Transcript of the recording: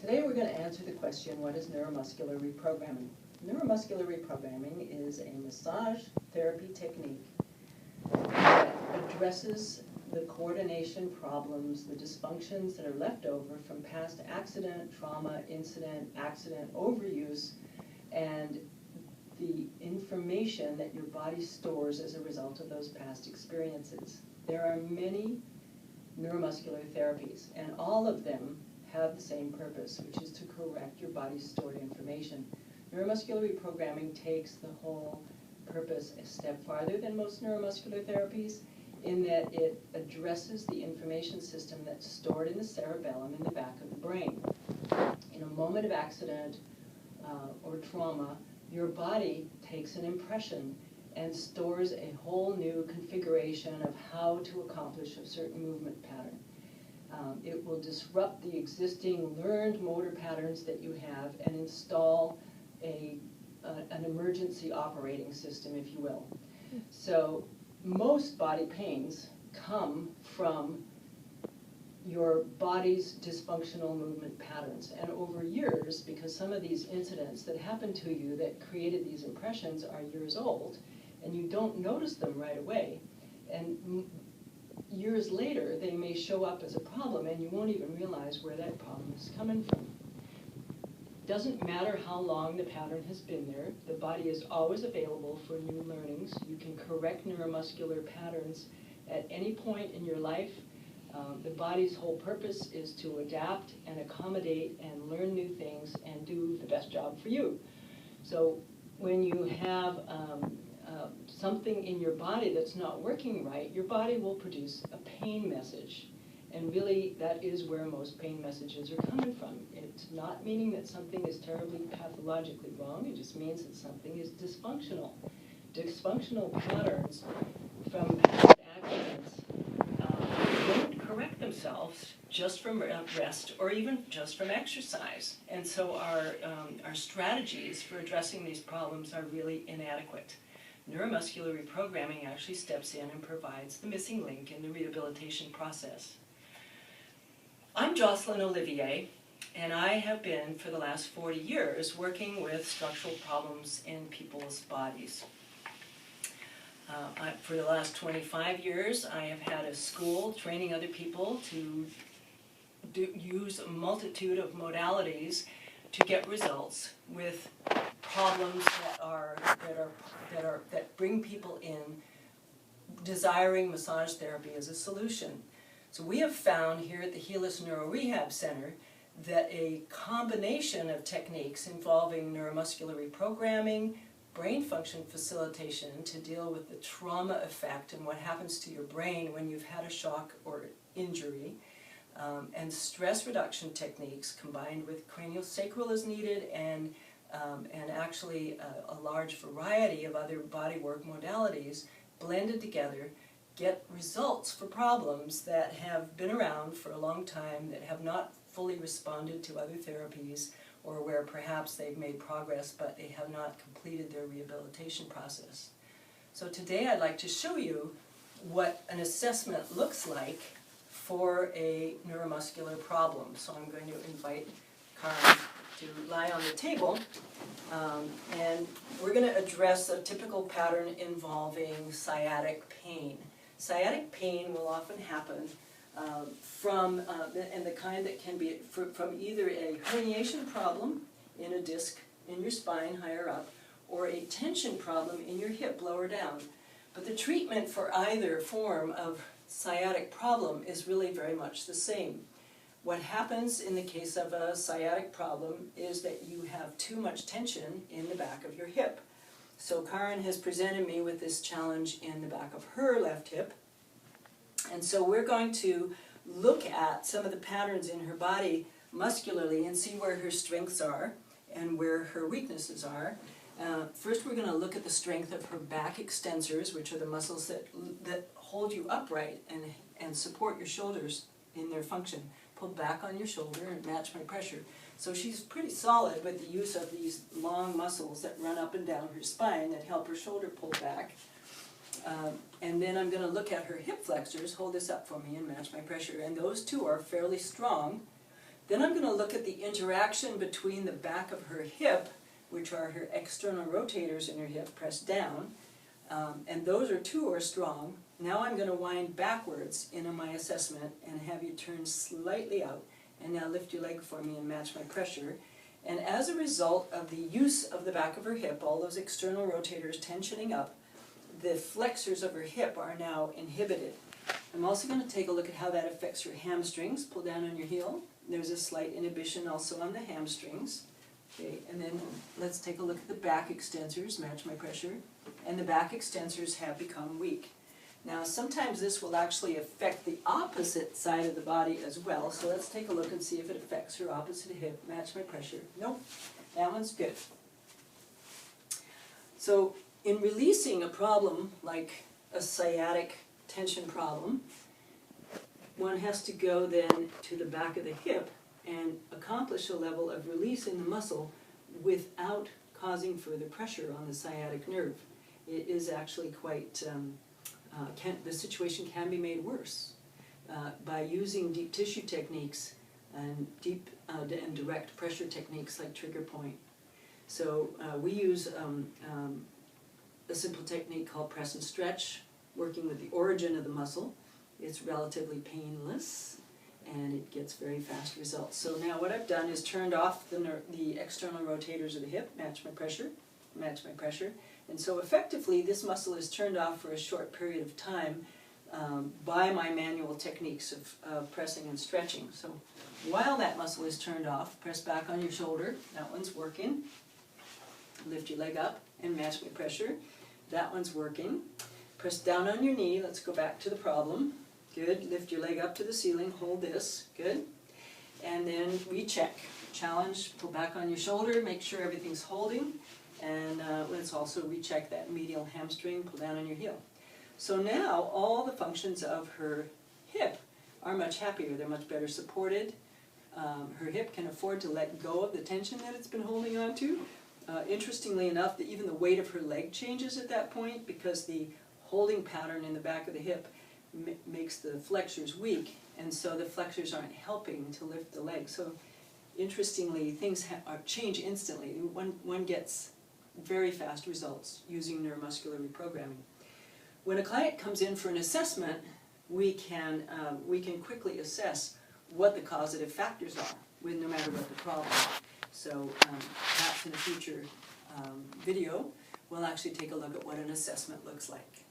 Today we're going to answer the question, what is neuromuscular reprogramming? Neuromuscular reprogramming is a massage therapy technique that addresses the coordination problems, the dysfunctions that are left over from past accident, trauma, incident, accident, overuse, and the information that your body stores as a result of those past experiences. There are many neuromuscular therapies, and all of them have the same purpose, which is to correct your body's stored information. Neuromuscular reprogramming takes the whole purpose a step farther than most neuromuscular therapies, in that it addresses the information system that's stored in the cerebellum in the back of the brain. In a moment of accident or trauma, your body takes an impression and stores a whole new configuration of how to accomplish a certain movement pattern. It will disrupt the existing learned motor patterns that you have and install an emergency operating system, if you will. So most body pains come from your body's dysfunctional movement patterns. And over years, because some of these incidents that happened to you that created these impressions are years old, and you don't notice them right away, and years later they may show up as a problem and you won't even realize where that problem is coming from. Doesn't matter how long the pattern has been there, the body is always available for new learnings. You can correct neuromuscular patterns at any point in your life. The body's whole purpose is to adapt and accommodate and learn new things and do the best job for you. So when you have something in your body that's not working right, your body will produce a pain message. And really, that is where most pain messages are coming from. It's not meaning that something is terribly pathologically wrong, it just means that something is dysfunctional. Dysfunctional patterns from past accidents don't correct themselves just from rest or even just from exercise. And so our strategies for addressing these problems are really inadequate. Neuromuscular reprogramming actually steps in and provides the missing link in the rehabilitation process. I'm Jocelyn Olivier, and I have been for the last 40 years working with structural problems in people's bodies. For the last 25 years, I have had a school training other people to use a multitude of modalities to get results with problems that bring people in desiring massage therapy as a solution. So we have found here at the Helix Neuro Rehab Center that a combination of techniques involving neuromuscular reprogramming, brain function facilitation to deal with the trauma effect and what happens to your brain when you've had a shock or injury, and stress reduction techniques combined with craniosacral as needed, and actually a large variety of other bodywork modalities blended together get results for problems that have been around for a long time, that have not fully responded to other therapies, or where perhaps they've made progress but they have not completed their rehabilitation process. So today I'd like to show you what an assessment looks like for a neuromuscular problem. So I'm going to invite Karen to lie on the table, and we're going to address a typical pattern involving sciatic pain. Sciatic pain will often happen and the kind that can be from either a herniation problem in a disc in your spine higher up, or a tension problem in your hip lower down. But the treatment for either form of sciatic problem is really very much the same. What happens in the case of a sciatic problem is that you have too much tension in the back of your hip. So Karen has presented me with this challenge in the back of her left hip. And so we're going to look at some of the patterns in her body muscularly and see where her strengths are and where her weaknesses are. First, we're going to look at the strength of her back extensors, which are the muscles that hold you upright and support your shoulders in their function. Pull back on your shoulder and match my pressure. So she's pretty solid with the use of these long muscles that run up and down her spine that help her shoulder pull back. And then I'm going to look at her hip flexors, hold this up for me and match my pressure, and those too are fairly strong. Then I'm going to look at the interaction between the back of her hip, which are her external rotators in her hip, pressed down, and those two are strong. Now I'm going to wind backwards into my assessment and have you turn slightly out. And now lift your leg for me and match my pressure. And as a result of the use of the back of her hip, all those external rotators tensioning up, the flexors of her hip are now inhibited. I'm also going to take a look at how that affects your hamstrings. Pull down on your heel. There's a slight inhibition also on the hamstrings. Okay, and then let's take a look at the back extensors, match my pressure. And the back extensors have become weak. Now sometimes this will actually affect the opposite side of the body as well. So let's take a look and see if it affects her opposite hip. Match my pressure. Nope, that one's good. So in releasing a problem like a sciatic tension problem, one has to go then to the back of the hip and accomplish a level of release in the muscle without causing further pressure on the sciatic nerve. It is actually quite, the situation can be made worse by using deep tissue techniques and deep and direct pressure techniques like trigger point. So we use a simple technique called press and stretch, working with the origin of the muscle. It's relatively painless and it gets very fast results. So now what I've done is turned off the external rotators of the hip, match my pressure, and so effectively this muscle is turned off for a short period of time by my manual techniques of pressing and stretching. So while that muscle is turned off, press back on your shoulder, that one's working. Lift your leg up and match my pressure, that one's working. Press down on your knee, let's go back to the problem. Good, lift your leg up to the ceiling, hold this, good. And then recheck, challenge, pull back on your shoulder, make sure everything's holding. And let's also recheck that medial hamstring, pull down on your heel. So now all the functions of her hip are much happier, they're much better supported. Her hip can afford to let go of the tension that it's been holding on to. Interestingly enough, even the weight of her leg changes at that point because the holding pattern in the back of the hip makes the flexors weak, and so the flexors aren't helping to lift the leg. So interestingly, things change instantly. One gets very fast results using neuromuscular reprogramming. When a client comes in for an assessment, we can quickly assess what the causative factors are, no matter what the problem. So perhaps in a future video, we'll actually take a look at what an assessment looks like.